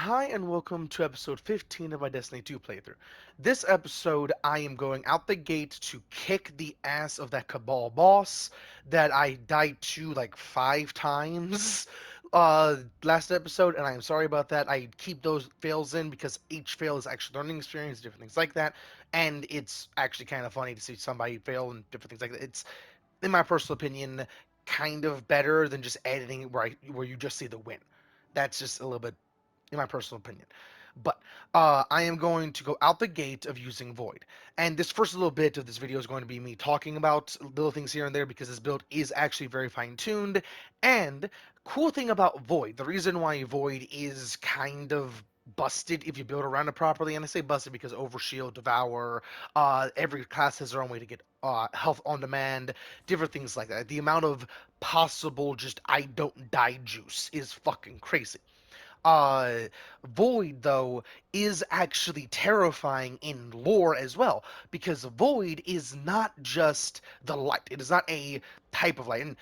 Hi and welcome to episode 15 of my Destiny 2 playthrough. This episode, I am going out the gate to kick the ass of that Cabal boss that I died to like 5 times last episode, and I am sorry about that. I keep those fails in because each fail is actually learning experience, different things like that, and it's actually kind of funny to see somebody fail and different things like that. It's, in my personal opinion, kind of better than just editing it where you just see the win. That's just a little bit in my personal opinion. But I am going to go out the gate of using Void. And this first little bit of this video is going to be me talking about little things here and there because this build is actually very fine tuned. And cool thing about Void, the reason why Void is kind of busted if you build around it properly, and I say busted because Overshield, Devour, every class has their own way to get health on demand, different things like that. The amount of possible just I don't die juice is fucking crazy. Uh, Void, though, is actually terrifying in lore as well, because Void is not just the light. It is not a type of light. And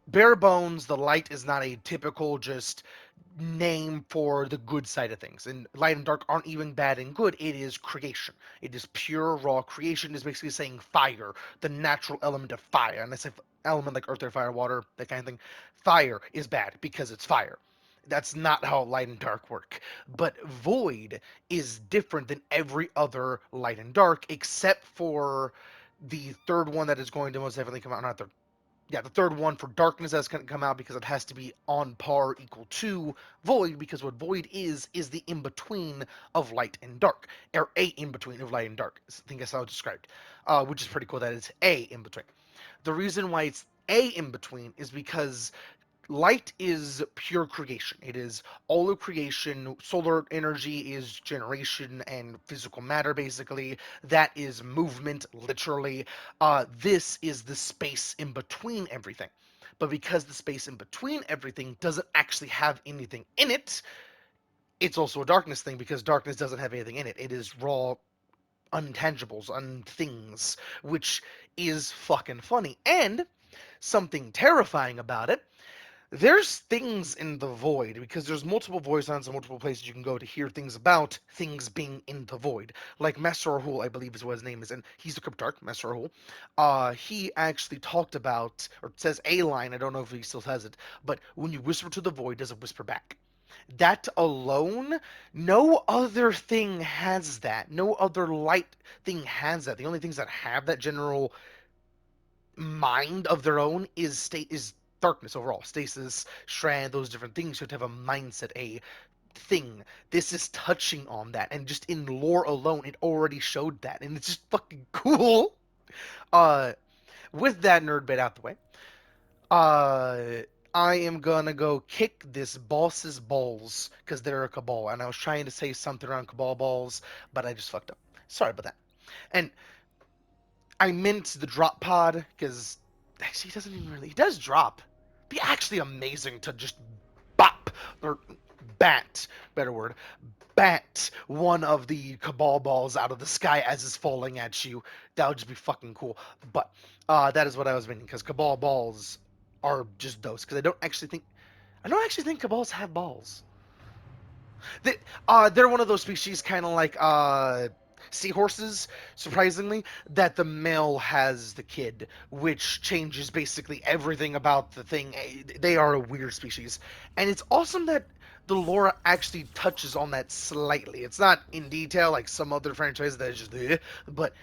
bare bones, the light is not a typical just name for the good side of things. And light and dark aren't even bad and good. It is creation. It is pure raw creation. Is basically saying fire, the natural element of fire. And I say element like earth, air, fire, water, that kind of thing. Fire is bad because it's fire. That's not how light and dark work. But void is different than every other light and dark, except for the third one that is going to most definitely come out. Not the third one for darkness that's going to come out because it has to be on par equal to void, because what void is the in between of light and dark, or a in between of light and dark. I think that's how it's described, which is pretty cool that it's a in between. The reason why it's a in between is because light is pure creation. It is all of creation. Solar energy is generation and physical matter, basically. That is movement, literally. This is the space in between everything. But because the space in between everything doesn't actually have anything in it, it's also a darkness thing because darkness doesn't have anything in it. It is raw untangibles, unthings, which is fucking funny. And something terrifying about it, there's things in the void because there's multiple voice lines and multiple places you can go to hear things about things being in the void. Like Master Rahul, I believe is what his name is, and he's the Cryptarch, Master Rahul. He actually talked about, or says a line, I don't know if he still has it, but when you whisper to the void, does it whisper back? That alone, no other thing has that. No other light thing has that. The only things that have that general mind of their own is darkness overall. Stasis, Shred, those different things should have a mindset, a thing. This is touching on that, and just in lore alone, it already showed that, and it's just fucking cool. Uh, with that nerd bit out the way, uh, I am gonna go kick this boss's balls because they're a cabal, and I was trying to say something around cabal balls, but I just fucked up. Sorry about that. And I meant the drop pod because actually he doesn't even really. He does drop. Be actually amazing to just bop or bat, better word, bat one of the cabal balls out of the sky as it's falling at you. That would just be fucking cool. But that is what I was meaning because cabal balls are just those. Because I don't actually think cabals have balls. They, they're one of those species, kind of like seahorses, surprisingly, that the male has the kid, which changes basically everything about the thing. They are a weird species. And it's awesome that the lore actually touches on that slightly. It's not in detail like some other franchises that is just, but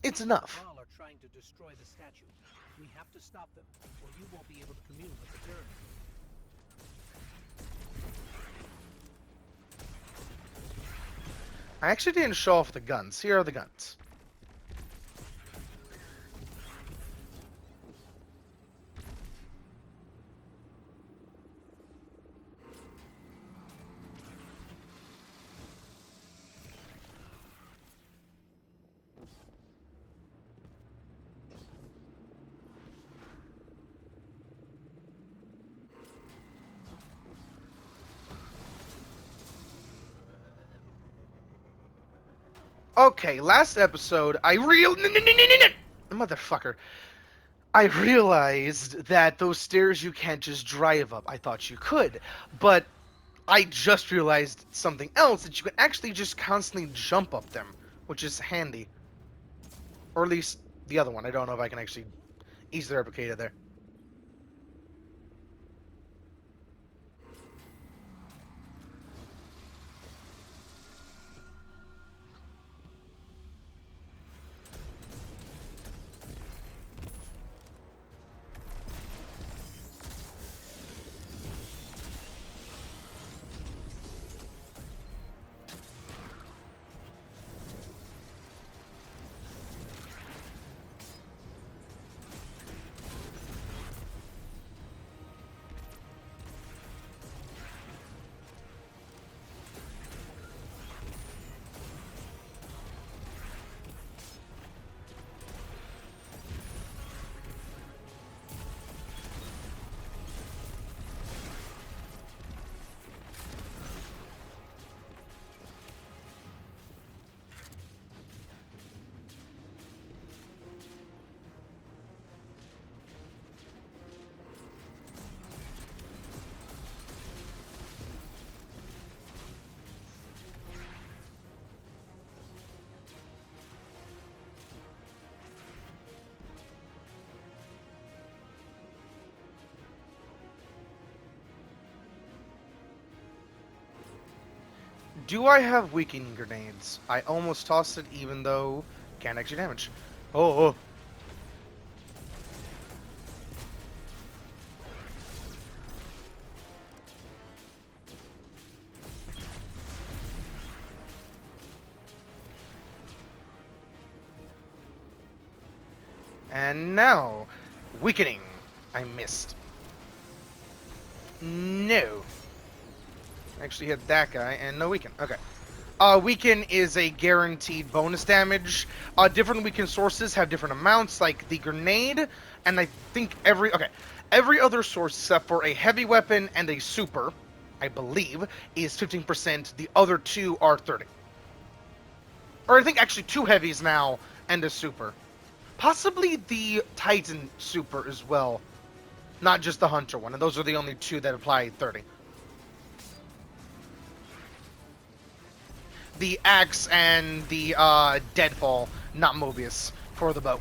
it's The enough. Cabal are trying to destroy the statue. We have to stop them, or you won't be able to commune with the Turn. I actually didn't show off the guns. Here are the guns. Okay, last episode, motherfucker. I realized that those stairs you can't just drive up. I thought you could, but I just realized something else, that you can actually just constantly jump up them, which is handy. Or at least the other one. I don't know if I can actually easily replicate it there. Do I have weakening grenades? I almost tossed it, even though can't actually damage. Oh. And now, weakening. I missed. No. Actually hit that guy, and no weaken. Okay. Weaken is a guaranteed bonus damage. Different weaken sources have different amounts, like the grenade, and I think every other source except for a heavy weapon and a super, I believe, is 15%. The other two are 30. Or I think actually two heavies now and a super. Possibly the Titan super as well, not just the Hunter one, and those are the only two that apply 30. The axe and the deadfall, not Mobius, for the bow.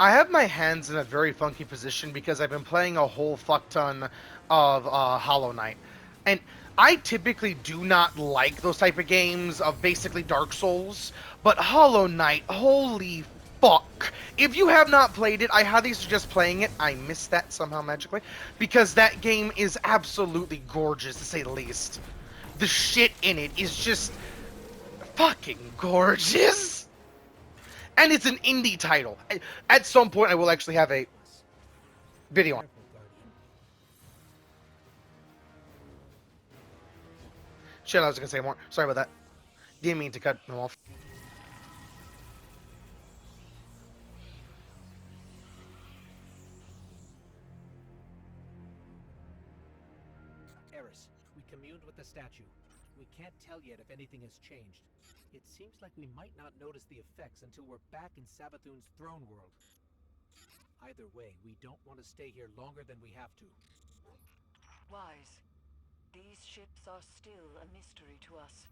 I have my hands in a very funky position because I've been playing a whole fuck ton of Hollow Knight. And I typically do not like those type of games of basically Dark Souls, but Hollow Knight, holy fuck. If you have not played it, I highly suggest playing it. I missed that somehow magically, because that game is absolutely gorgeous, to say the least. The shit in it is just fucking gorgeous. And it's an indie title. At some point, I will actually have a video on. Careful, Guardian. Shit, I was gonna say more. Sorry about that. Didn't mean to cut them off. Eris, we communed with the statue. We can't tell yet if anything has changed. It seems like we might not notice the effects until we're back in Savathun's throne world. Either way, we don't want to stay here longer than we have to. Wise. These ships are still a mystery to us.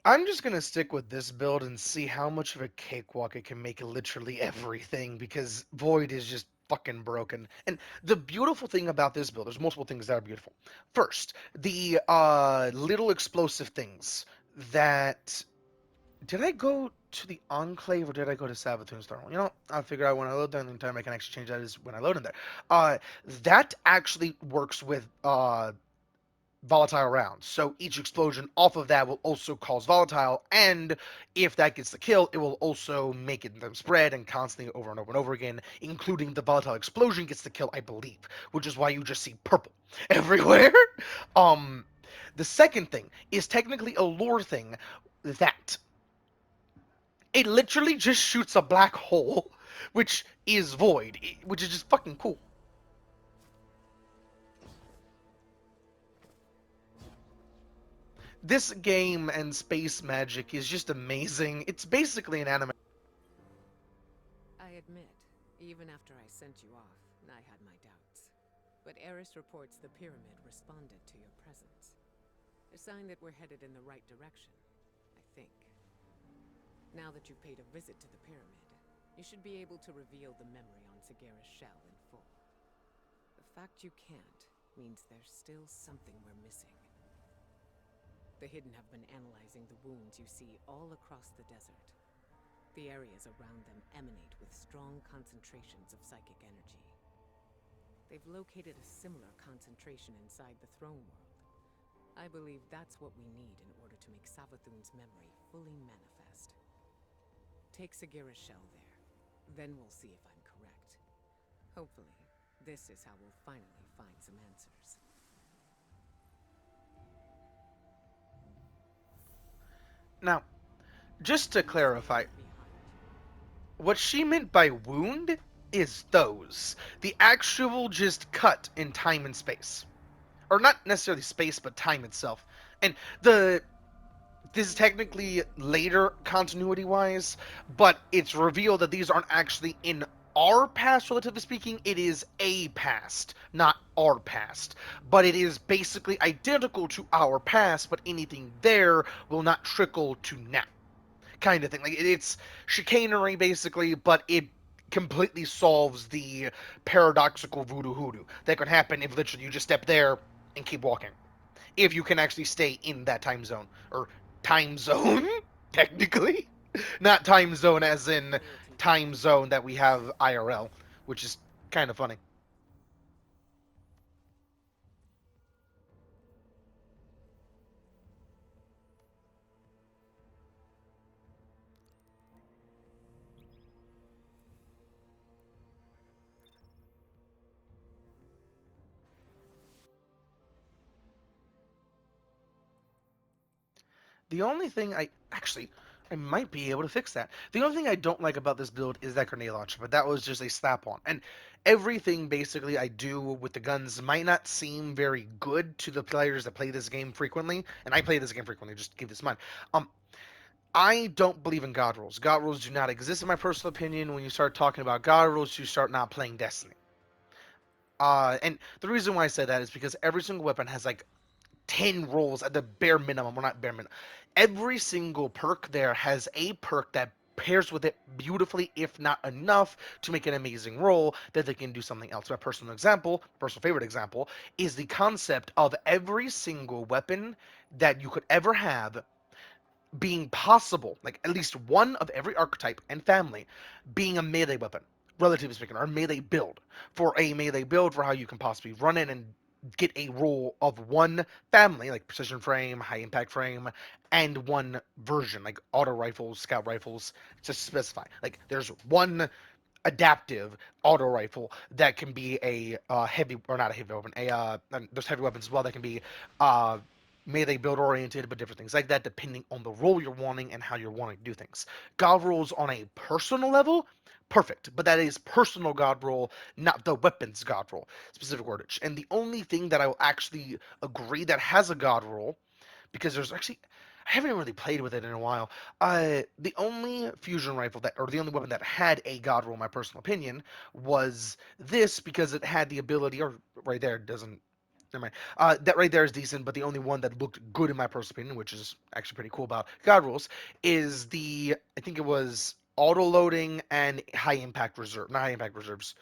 I'm just gonna stick with this build and see how much of a cakewalk it can make literally everything, because Void is just fucking broken. And the beautiful thing about this build, there's multiple things that are beautiful. First, the little explosive things that did I go to the Enclave or did I go to Savathun's Thermal? You know, I'll figure out when I load there, and the only time I can actually change that is when I load in there. Uh, that actually works with volatile rounds. So each explosion off of that will also cause volatile, and if that gets the kill, it will also make it them spread and constantly over and over and over again, including the volatile explosion gets the kill, I believe, which is why you just see purple everywhere. um, the second thing is technically a lore thing that it literally just shoots a black hole, which is void, which is just fucking cool. This game and space magic is just amazing. It's basically an anime. I admit, even after I sent you off, I had my doubts. But Eris reports the pyramid responded to your presence. A sign that we're headed in the right direction, I think. Now that you've paid a visit to the pyramid, you should be able to reveal the memory on Sagara's shell in full. The fact you can't means there's still something we're missing. The Hidden have been analyzing the wounds you see all across the desert. The areas around them emanate with strong concentrations of psychic energy. They've located a similar concentration inside the throne world. I believe that's what we need in order to make Savathun's memory fully manifest. Take Sagira's shell there. Then we'll see if I'm correct. Hopefully, this is how we'll finally find some answers. Now, just to You stay clarify, here behind. what she meant by wound is those. The actual just cut in time and space. Or not necessarily space, but time itself. And the this is technically later continuity wise, but it's revealed that these aren't actually in our past, relatively speaking. It is a past, not our past. But it is basically identical to our past, but anything there will not trickle to now. Kind of thing. Like it's chicanery basically, but it completely solves the paradoxical voodoo hoodoo that could happen if literally you just step there and keep walking. If you can actually stay in that time zone. Or time zone, technically. Not time zone as in Loyalty to time zone that we have IRL, which is kind of funny. The only thing I might be able to fix that. The only thing I don't like about this build is that grenade launcher, but that was just a slap on. And everything basically I do with the guns might not seem very good to the players that play this game frequently, and I play this game frequently, just keep this in mind. Um, I don't believe in God rules. God rules do not exist in my personal opinion. When you start talking about God rules, you start not playing Destiny. And the reason why I say that is because every single weapon has like 10 rolls at the bare minimum. Well, not bare minimum. Every single perk there has a perk that pairs with it beautifully, if not enough, to make an amazing roll that they can do something else. My personal example, personal favorite example, is the concept of every single weapon that you could ever have being possible, like at least one of every archetype and family being a melee weapon, relatively speaking, or a melee build. For a melee build, for how you can possibly run in and get a roll of one family, like precision frame, high impact frame, and one version, like auto rifles, scout rifles, to specify. Like there's one adaptive auto rifle that can be a heavy or not a heavy weapon. There's heavy weapons as well that can be uh, melee build oriented, but different things like that depending on the role you're wanting and how you're wanting to do things. God rolls on a personal level, perfect, but that is personal God roll, not the weapons God roll, specific wordage. And the only thing that I will actually agree that has a God roll, because there's actually I haven't really played with it in a while. The only fusion rifle that, or the only weapon that had a god roll, in my personal opinion, was this because it had the ability, or right there it doesn't. Never mind. That right there is decent, but the only one that looked good in my personal opinion, which is actually pretty cool about god rolls, is the I think it was auto loading and high impact reserve, not high impact reserves.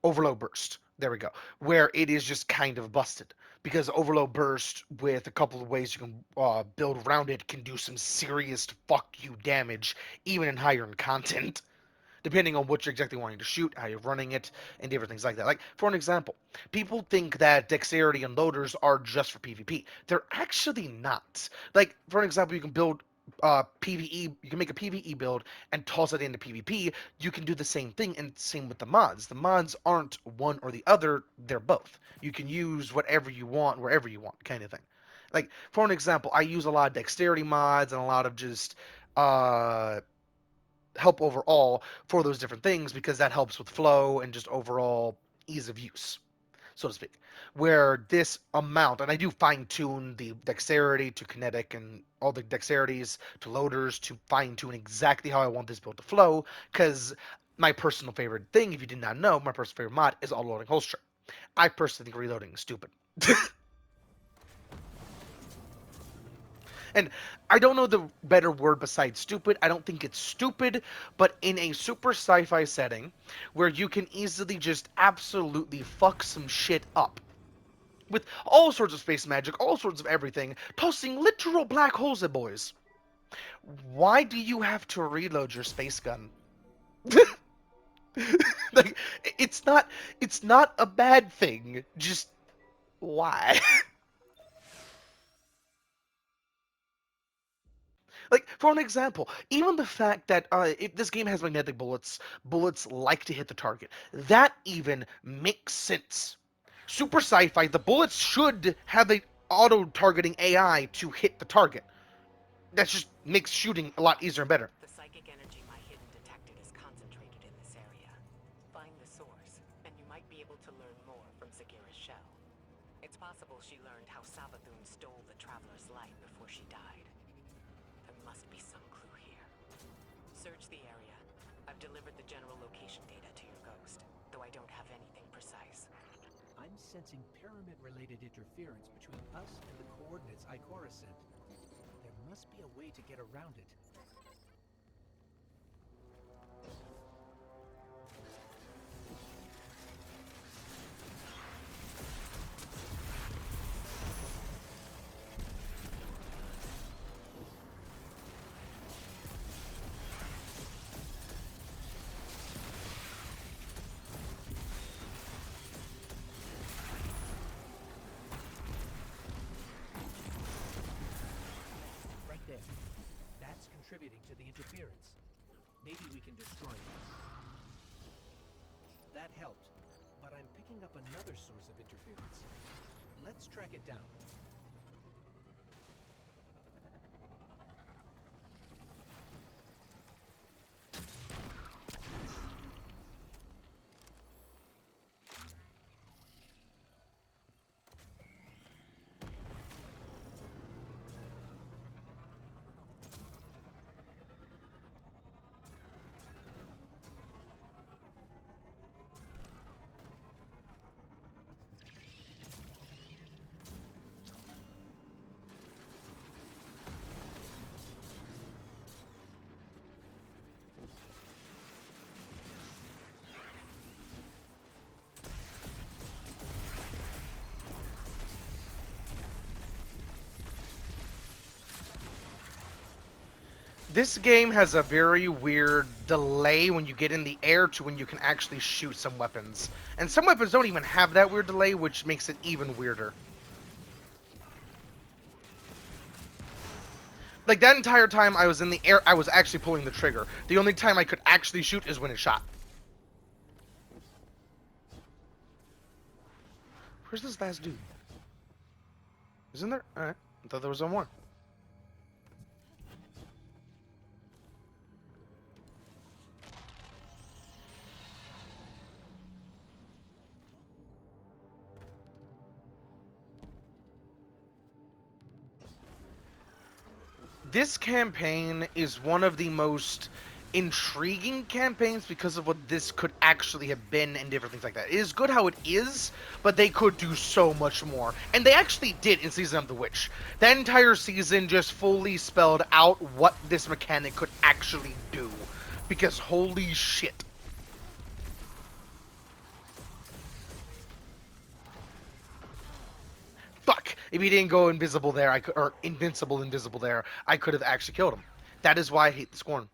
Overload Burst. There we go. Where it is just kind of busted. Because Overload Burst, with a couple of ways you can build around it, can do some serious fuck you damage, even in higher end content, depending on what you're exactly wanting to shoot, how you're running it, and different things like that. Like, for an example, people think that dexterity and loaders are just for PvP. They're actually not. Like, for an example, you can build PvE, you can make a PvE build and toss it into PvP. You can do the same thing, and same with the mods. The mods aren't one or the other, they're both. You can use whatever you want, wherever you want, kind of thing. Like, for an example, I use a lot of dexterity mods and a lot of just uh, help overall for those different things because that helps with flow and just overall ease of use, so to speak. Where this amount, and I do fine tune the dexterity to kinetic and all the dexterities to loaders to fine tune exactly how I want this build to flow, because my personal favorite thing, if you did not know, my personal favorite mod is auto loading holster. I personally think reloading is stupid. And I don't know the better word besides stupid. I don't think it's stupid, but in a super sci-fi setting where you can easily just absolutely fuck some shit up with all sorts of space magic, all sorts of everything, tossing literal black holes at boys. Why do you have to reload your space gun? Like, it's not a bad thing. Just why? Like, for an example, even the fact that this game has magnetic bullets, bullets like to hit the target. That even makes sense. Super sci-fi, the bullets should have a auto-targeting AI to hit the target. That just makes shooting a lot easier and better. The psychic energy my hidden detected is concentrated in this area. Find the source, and you might be able to learn more from Sagira's shell. It's possible she learned how Savathun stole the Traveler's light before she died. There must be some clue here. Search the area. I've delivered the general location data to your ghost, though I don't have anything precise. I'm sensing pyramid-related interference between us and the coordinates Ikora sent. There must be a way to get around it. Right there. That's contributing to the interference. Maybe we can destroy it. That helped, but I'm picking up another source of interference. Let's track it down. This game has a very weird delay when you get in the air to when you can actually shoot some weapons. And some weapons don't even have that weird delay, which makes it even weirder. Like, that entire time I was in the air, I was actually pulling the trigger. The only time I could actually shoot is when it shot. Where's this last dude? Isn't there? Alright. I thought there was one more. This campaign is one of the most intriguing campaigns because of what this could actually have been and different things like that. It is good how it is, but they could do so much more. And they actually did in Season of the Witch. That entire season just fully spelled out what this mechanic could actually do. Because holy shit. If he didn't go invisible there, I could, or invincible invisible there, I could have actually killed him. That is why I hate the Scorn.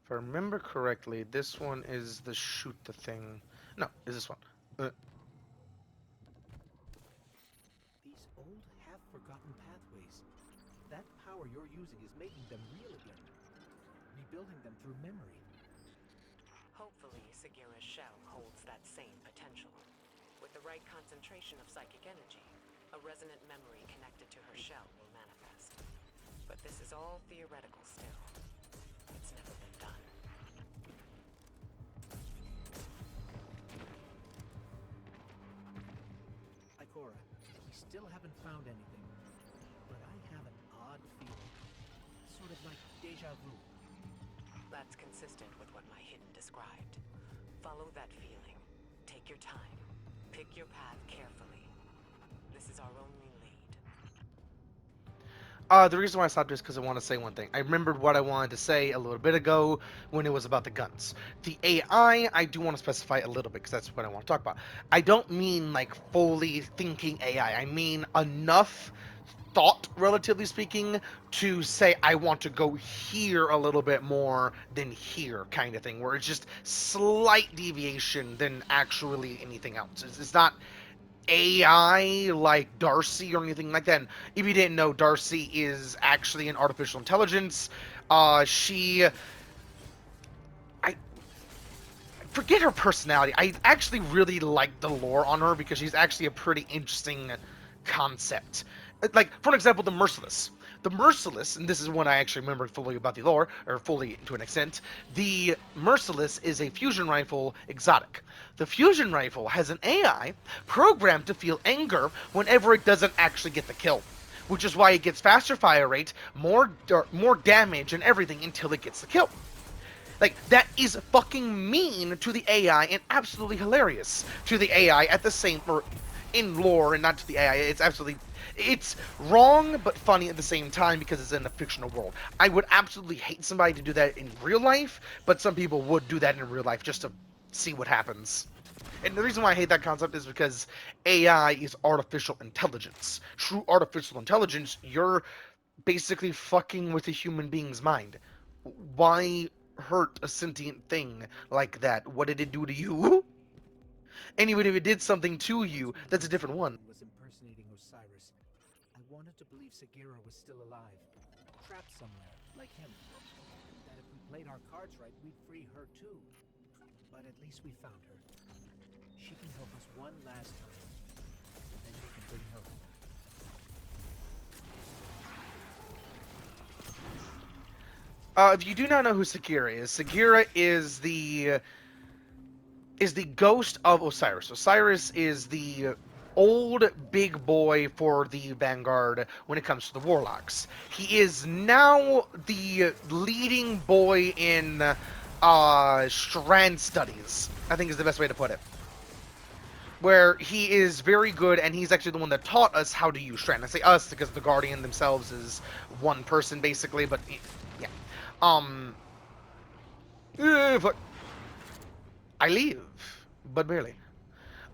If I remember correctly, this one is the shoot the thing. No, is this one? These old, half-forgotten pathways. That power you're using is making them real again. Rebuilding them through memory. Hopefully, Sagira's shell holds that same potential. With the right concentration of psychic energy, a resonant memory connected to her shell will manifest. But this is all theoretical still. It's never been done. Ikora, we still haven't found anything. But I have an odd feeling. Sort of like deja vu. That's consistent with what my hidden described. Follow that feeling. Take your time. Pick your path carefully. This is our only lead. The reason why I stopped is because I want to say one thing. I remembered what I wanted to say a little bit ago when it was about the guns. The AI, I do want to specify a little bit because that's what I want to talk about. I don't mean like fully thinking AI. I mean enough thought, relatively speaking, to say I want to go here a little bit more than here, kind of thing, where it's just slight deviation than actually anything else. It's not AI like Darcy or anything like that. And if you didn't know, Darcy is actually an artificial intelligence. She, I forget her personality. I actually really like the lore on her because she's actually a pretty interesting concept. Like, for an example, the Merciless. The Merciless, and this is one I actually remember fully about the lore, or fully to an extent, the Merciless is a fusion rifle exotic. The fusion rifle has an AI programmed to feel anger whenever it doesn't actually get the kill, which is why it gets faster fire rate, more damage, and everything until it gets the kill. Like, that is fucking mean to the AI and absolutely hilarious to the AI at the same, or in lore and not to the AI. It's absolutely, it's wrong but funny at the same time because it's in a fictional world. I would absolutely hate somebody to do that in real life, but some people would do that in real life just to see what happens. And the reason why I hate that concept is because AI is artificial intelligence. True artificial intelligence, you're basically fucking with a human being's mind. Why hurt a sentient thing like that? What did it do to you? And even if it did something to you, Once we that's a learned different one. Savathun was impersonating Osiris, I wanted to believe Sagira was still alive, trapped somewhere, like him. That if we played our cards right, we'd free her too. But at least we found her. She can help us one last time. Then you can bring her home. If you do not know who Sagira is the ghost of Osiris. Osiris is the old big boy for the Vanguard when it comes to the Warlocks. He is now the leading boy in Strand Studies, I think is the best way to put it. Where he is very good, and he's actually the one that taught us how to use Strand. I say us because the Guardian themselves is one person, basically, but yeah. Um, but I leave, but barely.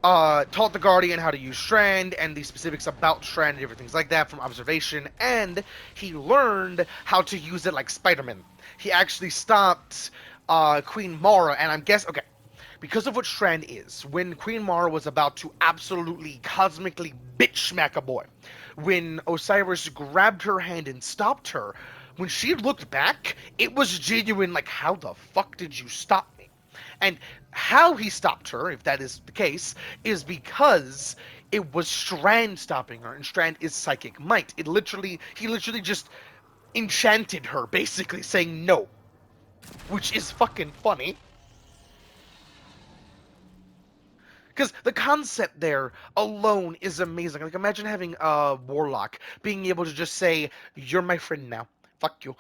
Taught the Guardian how to use Strand and the specifics about Strand and different things like that from observation, and he learned how to use it like Spider-Man. He actually stopped Queen Mara, and I'm guessing, okay, because of what Strand is, when Queen Mara was about to absolutely cosmically bitch smack a boy, when Osiris grabbed her hand and stopped her, when she looked back, it was genuine, like, how the fuck did you stop me? And how he stopped her, if that is the case, is because it was Strand stopping her, and Strand is psychic might. He literally just enchanted her, basically saying no. which is fucking funny. Because the concept there alone is amazing. Like, imagine having a warlock being able to just say, "You're my friend now. Fuck you,"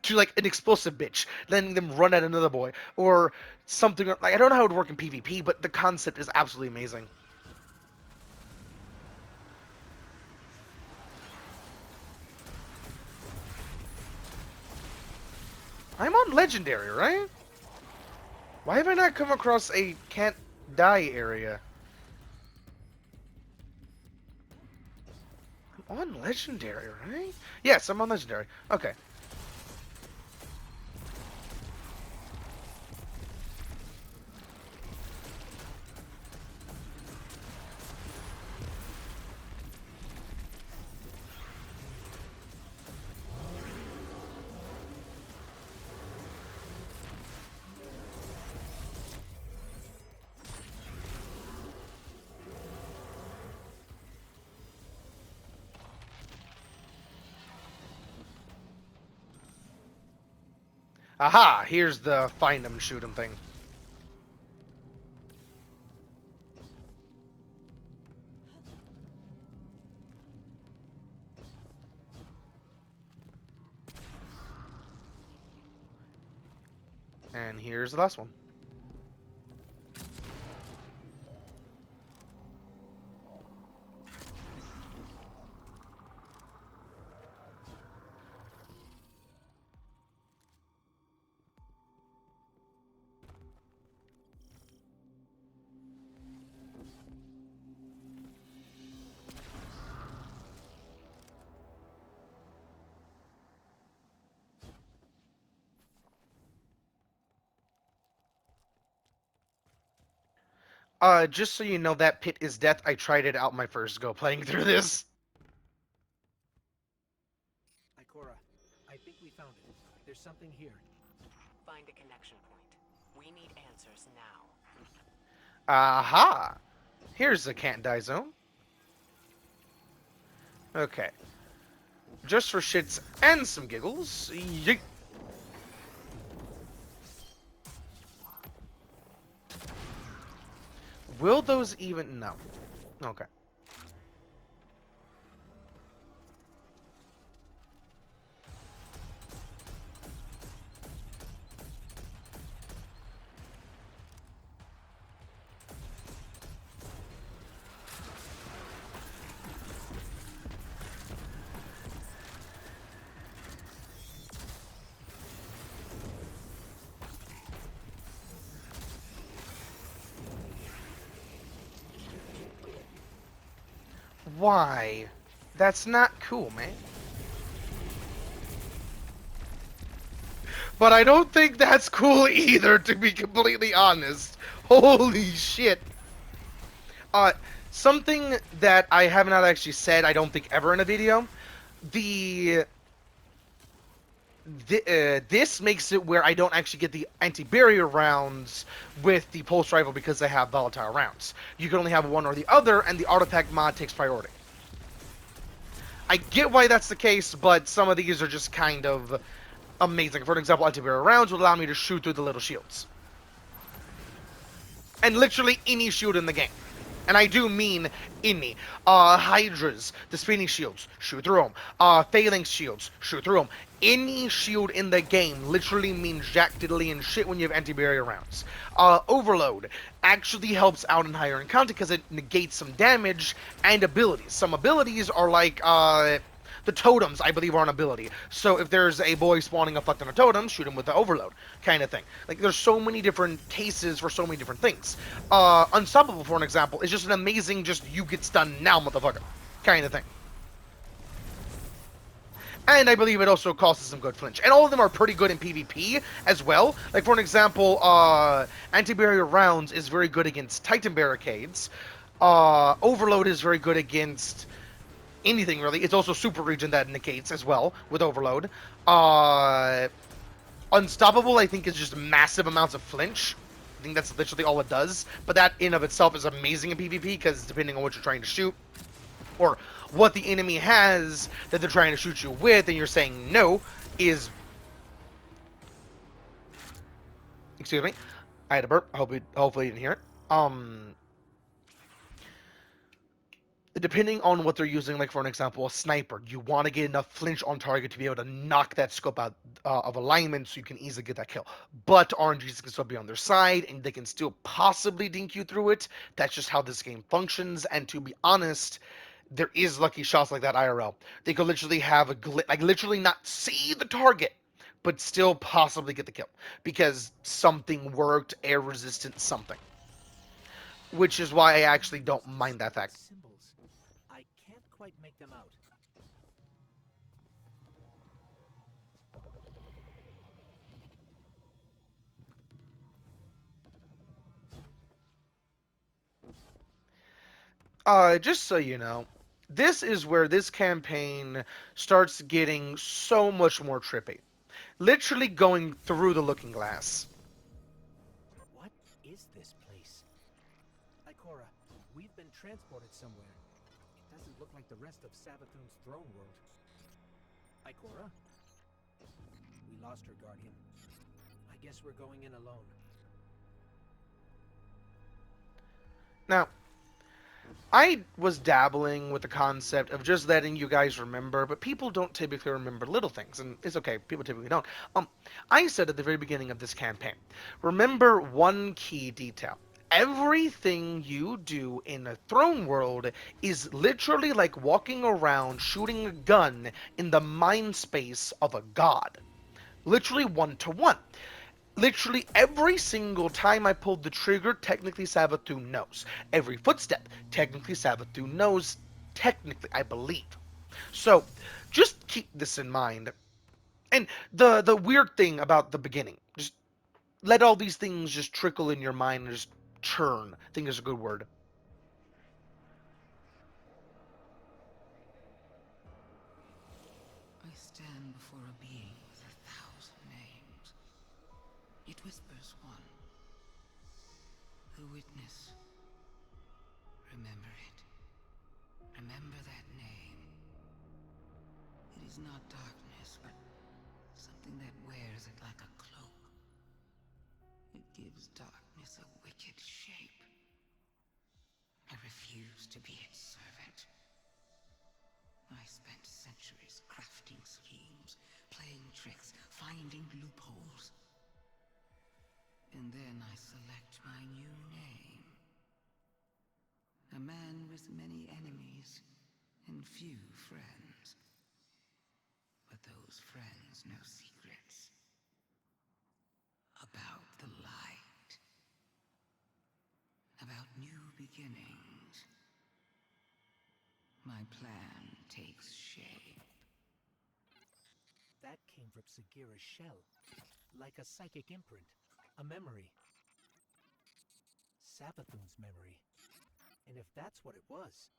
to like an explosive bitch, letting them run at another boy, or something like I don't know how it would work in PvP, but the concept is absolutely amazing. I'm on legendary, right? Why have I not come across a can't die area? I'm on legendary, right? Yes, I'm on legendary. Okay. Aha! Here's the find 'em, shoot 'em thing. And here's the last one. Just so you know, that pit is death. I tried it out my first go playing through this. Ikora, I think we found it. There's something here. Find a connection point. We need answers now. Aha! Here's the can't die zone. Okay. Just for shits and some giggles. Yeet. Will those even... No. Okay. Why? That's not cool, man. But I don't think that's cool either, to be completely honest. Holy shit. Uh, Something that I have not actually said, I don't think ever in a video, the... this makes it where I don't actually get the anti-barrier rounds with the pulse rifle because they have volatile rounds. You can only have one or the other, and the artifact mod takes priority. I get why that's the case, but some of these are just kind of amazing. For example, anti-barrier rounds would allow me to shoot through the little shields. And literally any shield in the game. And I do mean any. Hydras, the spinning shields, shoot through them. Phalanx shields, shoot through them. Any shield in the game literally means jack diddly and shit when you have anti-barrier rounds. Overload actually helps out in higher encounter because it negates some damage and abilities. Some abilities are like, the totems, I believe, are an ability. So if there's a boy spawning a fuck ton of totems, shoot him with the overload kind of thing. Like, there's so many different cases for so many different things. Unstoppable, for an example, is just an amazing, just you get stunned now, motherfucker, kind of thing. And I believe it also causes some good flinch. And all of them are pretty good in PvP as well. Like, for an example, anti-barrier rounds is very good against Titan barricades. Overload is very good against anything, really. It's also super region that negates as well with overload. Unstoppable, I think, is just massive amounts of flinch. I think that's literally all it does. But that in of itself is amazing in PvP because depending on what you're trying to shoot or what the enemy has that they're trying to shoot you with and you're saying no is excuse me, I had a burp. Hopefully you didn't hear it. Depending on what they're using, like for an example, a sniper, you want to get enough flinch on target to be able to knock that scope out of alignment so you can easily get that kill. But RNGs can still be on their side and they can still possibly dink you through it. That's just how this game functions. And to be honest, there is lucky shots like that IRL. They could literally have a like literally not see the target, but still possibly get the kill because something worked, air resistant, something. Which is why I actually don't Those mind that secret fact. symbols. I can't quite make them out. Just so you know, this is where this campaign starts getting so much more trippy. Literally going through the looking glass. What is this place? Ikora, we've been transported somewhere. It doesn't look like the rest of Savathun's throne world. Ikora? We lost her, Guardian. I guess we're going in alone. Now, I was dabbling with the concept of just letting you guys remember, but people don't typically remember little things, and it's okay, people typically don't. I said at the very beginning of this campaign, remember one key detail. Everything you do in the throne world is literally like walking around shooting a gun in the mind space of a god. Literally one to one. Literally every single time I pulled the trigger, technically Savathun knows. Every footstep, technically Savathun knows. Technically, I believe. So, just keep this in mind. And the weird thing about the beginning, just let all these things just trickle in your mind and just churn. I think is a good word. I stand before a being with 1,000 names. It whispers one. The witness. Remember it. Remember that name. It is not darkness, but something that wears it like a cloak. It gives darkness a wicked shape. I refuse to be its servant. I spent centuries crafting schemes, playing tricks, finding loopholes. And then I select my new name. A man with many enemies and few friends. But those friends know secrets. About the light. About new beginnings. My plan takes shape. That came from Sagira's shell. Like a psychic imprint. A memory. Savathun's memory. And if that's what it was,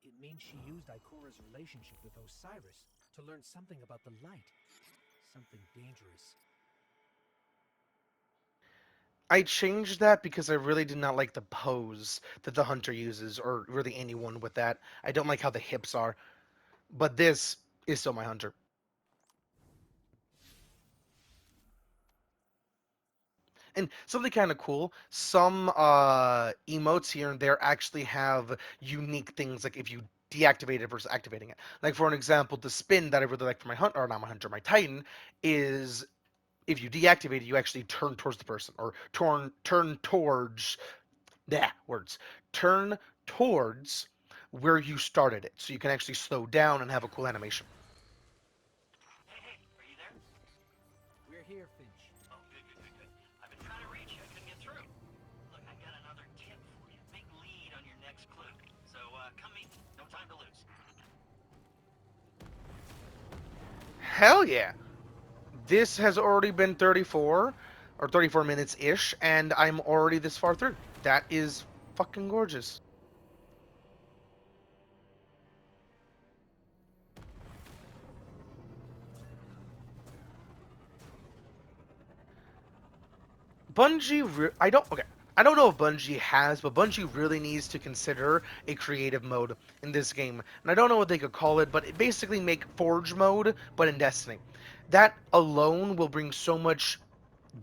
it means she used Ikora's relationship with Osiris to learn something about the light. Something dangerous. I changed that because I really did not like the pose that the hunter uses, or really anyone with that. I don't like how the hips are. But this is still my hunter. And something kind of cool, some emotes here and there actually have unique things, like if you deactivate it versus activating it. Like for an example, the spin that I really like for my hunter, or not my hunter, my titan, is if you deactivate it, you actually turn towards the person, or turn towards, yeah, words, turn towards where you started it, so you can actually slow down and have a cool animation. Hey, are you there? We're here, Finch. Oh, good. I've been trying to reach you. I couldn't get through. Look, I got another tip for you. Big lead on your next clue. So, come meet me. No time to lose. Hell yeah! This has already been 34 or 34 minutes ish, and I'm already this far through. That is fucking gorgeous. I don't, okay. I don't know if Bungie has, but Bungie really needs to consider a creative mode in this game. And I don't know what they could call it, but it basically make Forge mode, but in Destiny. That alone will bring so much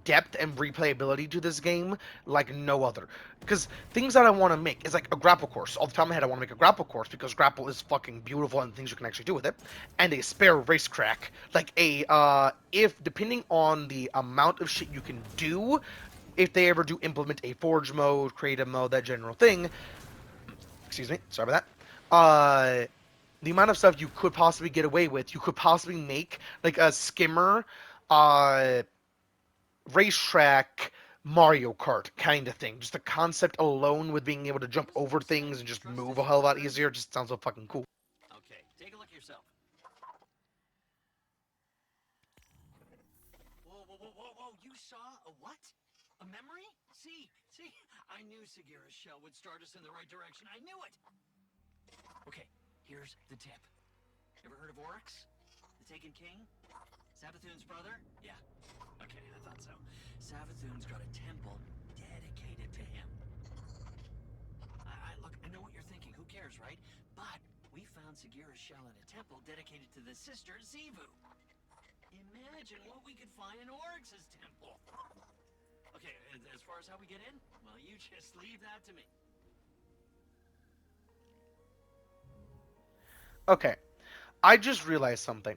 depth and replayability to this game like no other. Because things that I want to make is like a grapple course. All the time I had, I want to make a grapple course because grapple is fucking beautiful and things you can actually do with it. And a spare racetrack, like a if depending on the amount of shit you can do, if they ever do implement a forge mode, creative mode, that general thing. Excuse me, sorry about that. The amount of stuff you could possibly get away with, you could possibly make like a skimmer, uh, racetrack Mario Kart kind of thing. Just the concept alone with being able to jump over things and just move a hell of a lot easier just sounds so fucking cool. Okay, take a look yourself. Whoa, you saw a what? A memory? See, I knew Sagira's shell would start us in the right direction. I knew it! Okay, here's the tip. Ever heard of Oryx? The Taken King? Sabathoon's brother? Yeah. Okay, I thought so. Sabathoon's got a temple dedicated to him. Look, I know what you're thinking. Who cares, right? But we found Sagira's shell in a temple dedicated to the sister Zivu. Imagine what we could find in Oryx's temple. Okay, as far as how we get in, well, you just leave that to me. Okay, I just realized something.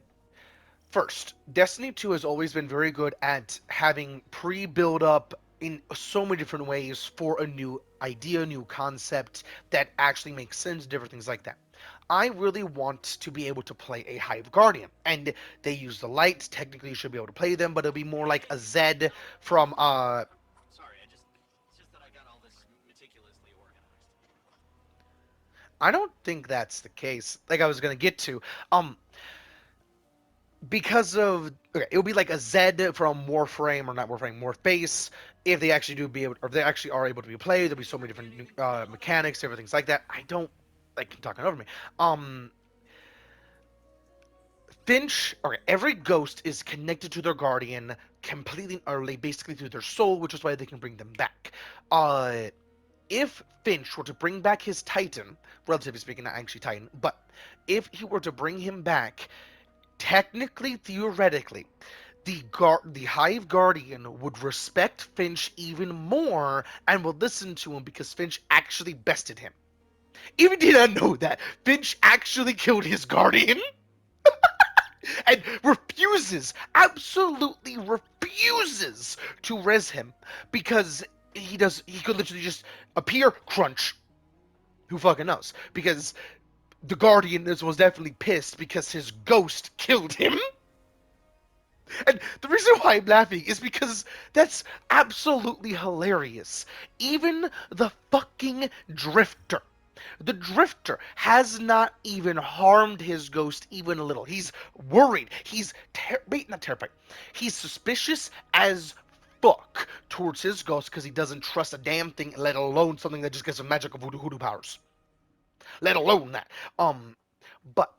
First, Destiny 2 has always been very good at having pre-build up in so many different ways for a new idea, new concept that actually makes sense, different things like that. I really want to be able to play a Hive Guardian, and they use the light. Technically, you should be able to play them, but it'll be more like a Zed from Sorry, it's just that I got all this meticulously organized. I don't think that's the case. Like I was gonna get to, um, because of okay, it would be like a Zed from Warframe or not Warframe, Morph Base. If they actually do be able, or if they actually are able to be played, there'll be so many different mechanics, different things like that. I don't like talking over me. Um, Finch, okay, every ghost is connected to their guardian completely and utterly, basically through their soul, which is why they can bring them back. If Finch were to bring back his Titan, relatively speaking, not actually Titan, but if he were to bring him back, technically, theoretically, the Hive Guardian would respect Finch even more and would listen to him because Finch actually bested him. Even did not know that Finch actually killed his Guardian and refuses, absolutely refuses to res him because he could literally just appear, crunch. Who fucking knows? Because the Guardian was definitely pissed because his ghost killed him. And the reason why I'm laughing is because that's absolutely hilarious. Even the fucking Drifter. The Drifter has not even harmed his ghost even a little. He's worried. He's not terrified. He's suspicious as fuck towards his ghost because he doesn't trust a damn thing, let alone something that just gives him magical voodoo hoodoo powers. Let alone that. But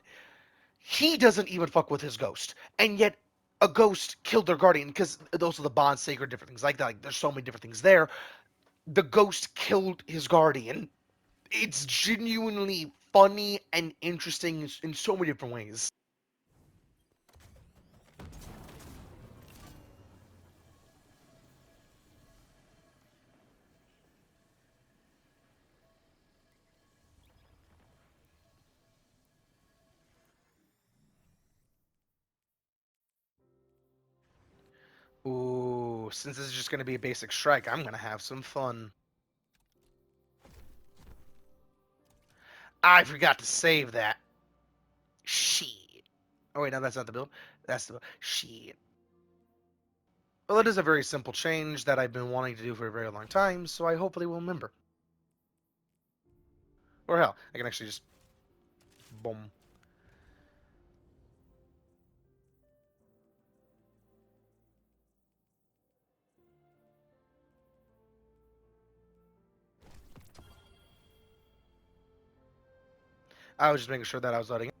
he doesn't even fuck with his ghost, and yet a ghost killed their guardian because those are the bonds, sacred, different things like that. Like there's so many different things there. The ghost killed his guardian. It's genuinely funny and interesting in so many different ways. Ooh, since this is just gonna be a basic strike, I'm gonna have some fun. I forgot to save that. Shit. Oh wait, no, that's not the build. That's the build. Shit. Well, it is a very simple change that I've been wanting to do for a very long time, so I hopefully will remember. Or hell, I can actually just boom. I was just making sure that I was letting.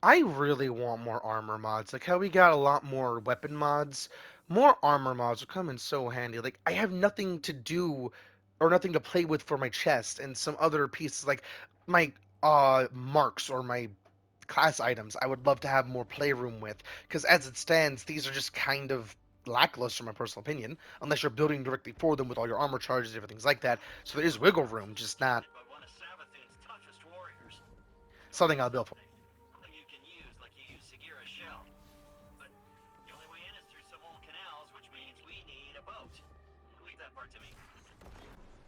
I really want more armor mods. Like how we got a lot more weapon mods. More armor mods would come in so handy. Like I have nothing to do or nothing to play with for my chest and some other pieces like my marks or my class items. I would love to have more playroom with because as it stands, these are just kind of lackluster, in my personal opinion, unless you're building directly for them with all your armor charges and everything like that. So there is wiggle room, just not By one of Savathun's toughest warriors. something I'll build for. Something you can use like you use Sagira's shell. But the only way in is through some old canals, which means we need a boat. Leave that part to me.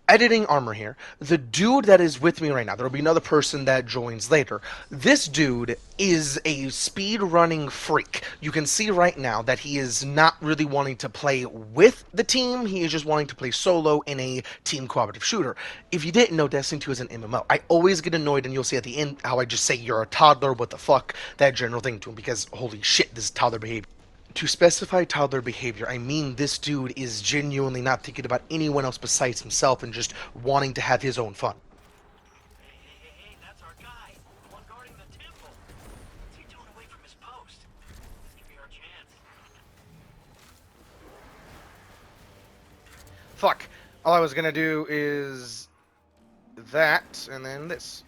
Editing armor here. The dude that is with me right now, there will be another person that joins later. This dude is a speed running freak. You can see right now that he is not really wanting to play with the team, he is just wanting to play solo in a team cooperative shooter. If you didn't know, Destiny 2 is an MMO. I always get annoyed, and you'll see at the end how I just say, "You're a toddler, what the fuck," that general thing to him, because holy shit, this is toddler behavior. To specify toddler behavior, I mean this dude is genuinely not thinking about anyone else besides himself and just wanting to have his own fun. Hey, that's our guy. The one guarding the temple. What's he doing away from his post? This could be our chance. Fuck. All I was gonna do is that, and then this.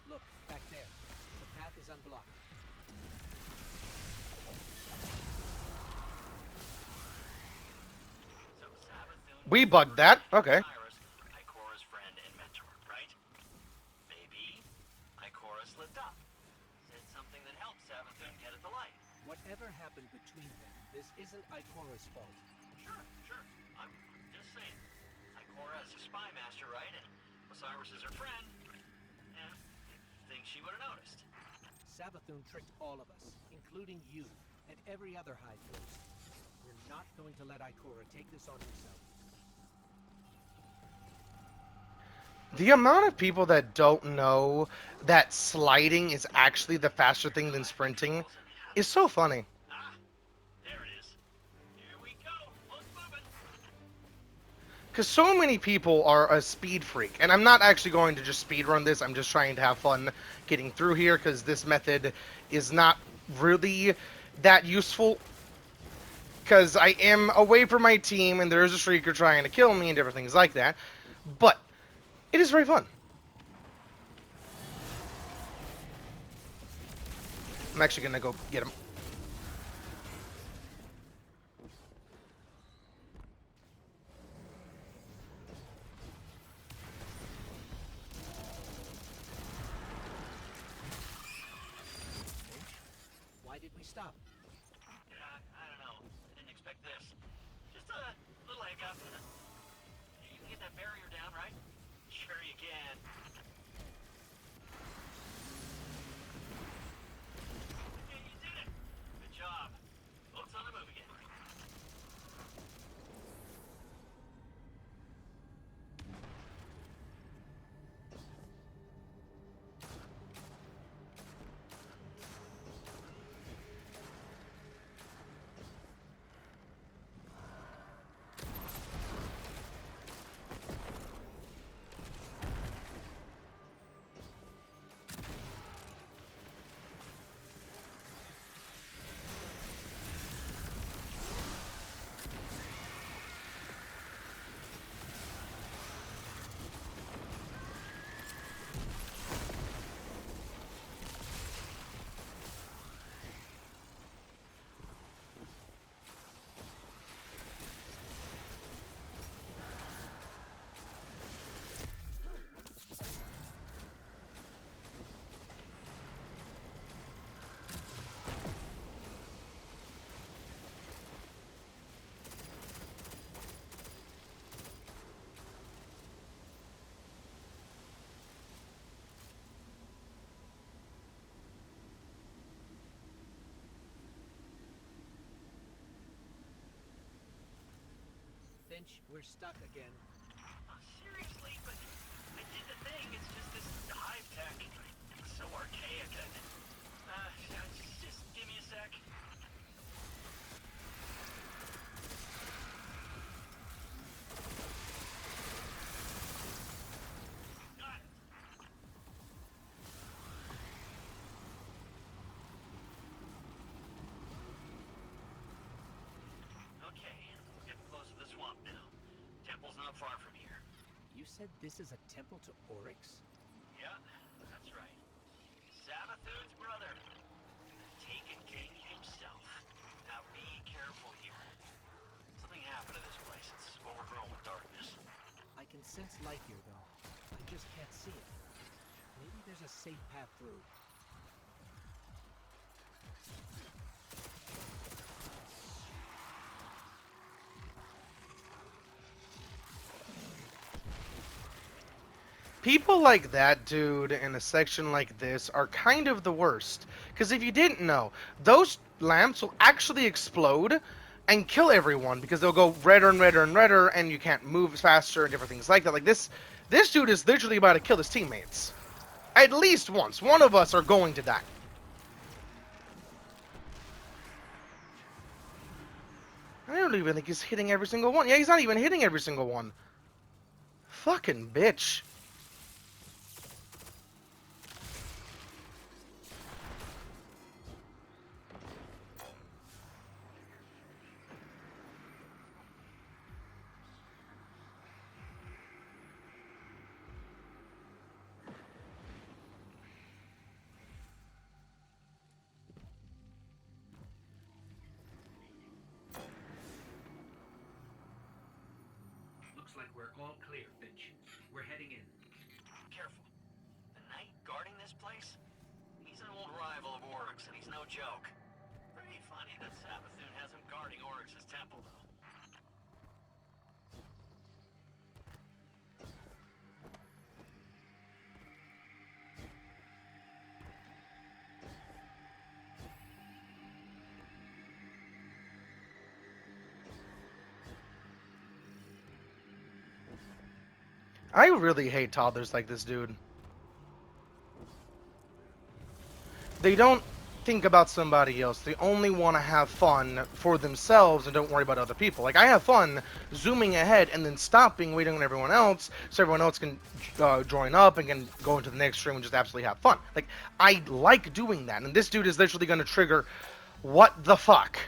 Look, back there. The path is unblocked. So Savathun We bugged that. Okay. Cyrus, Ikora's friend and mentor, right? Maybe Ikora slipped up. Said something that helped Savathun get at the light. Whatever happened between them, this isn't Ikora's fault. Sure. I'm just saying. Ikora is a spy master, right? And Osiris is her friend. Yeah, you'd think she would have noticed. Savathun tricked all of us, including you, and every other Hive Ghost. We're not going to let Ikora take this on herself. The amount of people that don't know that sliding is actually the faster thing than sprinting is so funny. Ah, there it is. Here we go. Let's move it. Because so many people are a speed freak. And I'm not actually going to just speed run this, I'm just trying to have fun getting through here, because this method is not really that useful. Because I am away from my team, and there is a streaker trying to kill me and different things like that. But it is very fun. I'm actually going to go get him. Why did we stop? Yeah, I don't know. I didn't expect this. Just a little hiccup. You can get that barrier down, right? Sure you can. Yeah, you did it. Good job. Boat's on the move again. Finch, we're stuck again. Seriously, but I did the thing. It's just this hive tech. It's so archaic. Just give me a sec. Okay, we're getting close to the swamp now. Temple's not far from here. You said this is a temple to Oryx? Yeah, that's right. Savathun's brother. The Taken King himself. Now be careful here. Something happened to this place. It's overgrown with darkness. I can sense light here, though. I just can't see it. Maybe there's a safe path through. People like that dude in a section like this are kind of the worst. Because if you didn't know, those lamps will actually explode and kill everyone because they'll go redder and redder and redder, and you can't move faster and different things like that. Like this dude is literally about to kill his teammates. At least once. One of us are going to die. I don't even think he's hitting every single one. Yeah, he's not even hitting every single one. Fucking bitch. Looks like we're all clear, Finch. We're heading in. Careful. The knight guarding this place? He's an old rival of Oryx, and he's no joke. Pretty funny that Savathun has him guarding Oryx's temple, though. I really hate toddlers like this dude. They don't think about somebody else. They only want to have fun for themselves and don't worry about other people. Like, I have fun zooming ahead and then stopping, waiting on everyone else, so everyone else can join up and can go into the next stream and just absolutely have fun. Like, I like doing that, and this dude is literally going to trigger what the fuck.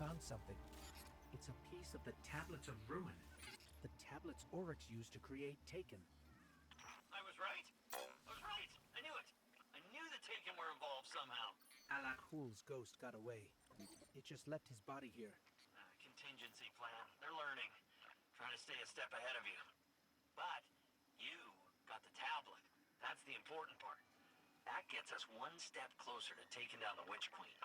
found something. It's a piece of the Tablets of Ruin. The tablets Oryx used to create Taken. I was right. I was right. I knew it. I knew the Taken were involved somehow. Alak Hul's ghost got away. It just left his body here. Contingency plan. They're learning. Trying to stay a step ahead of you. But you got the tablet. That's the important part. That gets us one step closer to taking down the Witch Queen.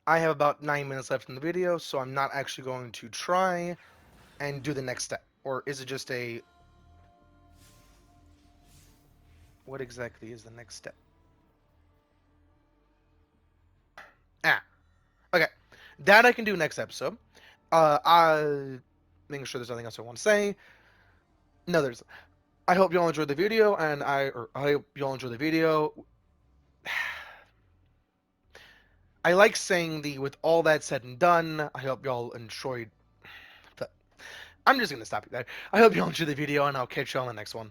I have about 9 minutes left in the video, so I'm not actually going to try and do the next step. Or is it just a... What exactly is the next step? Ah, okay. That I can do next episode. Making sure there's nothing else I want to say. No, there's... I hope y'all enjoyed the video, and I hope y'all enjoyed the video. I like saying with all that said and done, I hope y'all enjoyed the... I'm just going to stop you there. I hope y'all enjoyed the video, and I'll catch y'all in the next one.